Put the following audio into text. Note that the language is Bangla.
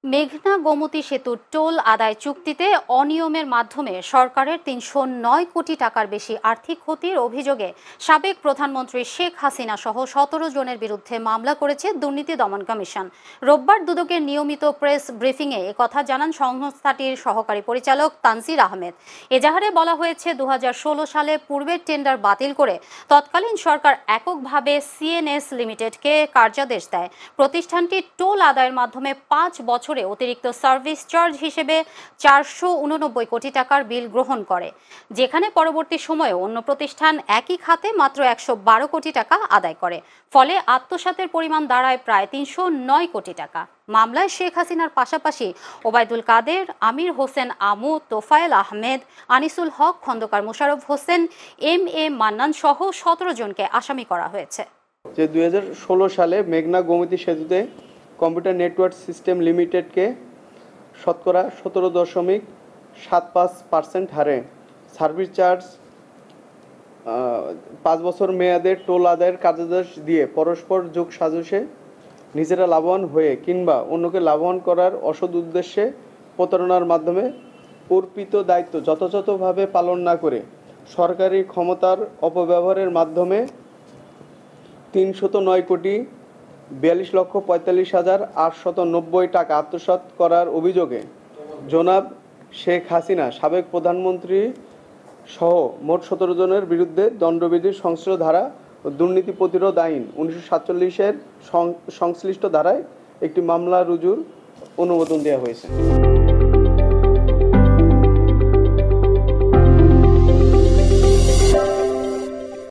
মেঘনা গোমতী সেতুর টোল আদায় চুক্তিতে অনিয়মের মাধ্যমে সরকারের ৩০৯ কোটি টাকার বেশি আর্থিক ক্ষতির অভিযোগে সাবেক প্রধানমন্ত্রী শেখ হাসিনা সহ ১৭ জনের বিরুদ্ধে মামলা করেছে দুর্নীতি দমন কমিশন। রোববার দুদকের নিয়মিত প্রেস ব্রিফিংয়ে একথা জানান সংস্থাটির সহকারী পরিচালক তানজির আহমেদ। এজাহারে বলা হয়েছে ২০১৬ সালে পূর্বের টেন্ডার বাতিল করে তৎকালীন সরকার এককভাবে সিএনএস লিমিটেডকে কার্যাদেশ দেয়। প্রতিষ্ঠানটি টোল আদায়ের মাধ্যমে ৫ বছর অতিরিক্ত সার্ভিস চার্জ হিসেবে ৪৮৯ কোটি টাকার বিল গ্রহণ করে, যেখানে পরবর্তী সময়ে অন্য প্রতিষ্ঠান একই খাতে মাত্র ১১২ কোটি টাকা আদায় করে। ফলে আত্মসাতের পরিমাণ দাঁড়ায় প্রায় ৩০৯ কোটি টাকা। মামলায় শেখ হাসিনার পাশাপাশি ওবায়দুল কাদের, আমির হোসেন আমু, তোফায়েল আহমেদ, আনিসুল হক, খন্দকার মোশাররফ হোসেন, এম.এ. মান্নান সহ ১৭ জনকে আসামি করা হয়েছে। ২০১৬ সালে মেঘনা গোমতী সেতুতে কম্পিউটার নেটওয়ার্ক সিস্টেম লিমিটেডকে শতকরা ১৭.৭৫% হারে সার্ভিস চার্জ ৫ বছর মেয়াদের টোল আদায়ের কার্যাদেশ দিয়ে পরস্পর যোগ সাজসে নিজেরা লাভবান হয়ে কিংবা অন্যকে লাভবান করার অসৎ উদ্দেশ্যে প্রতারণার মাধ্যমে অর্পিত দায়িত্ব যথাযথভাবে পালন না করে সরকারি ক্ষমতার অপব্যবহারের মাধ্যমে ৩০৯ কোটি ৪২,৪৫,৮৯০ টাকা আত্মসাৎ করার অভিযোগে জনাব শেখ হাসিনা সাবেক প্রধানমন্ত্রী সহ মোট ১৭ জনের বিরুদ্ধে দণ্ডবিধির সংশ্লিষ্ট ধারা ও দুর্নীতি প্রতিরোধ আইন ১৯৪৭-এর সংশ্লিষ্ট ধারায় একটি মামলা রুজুর অনুমোদন দেওয়া হয়েছে।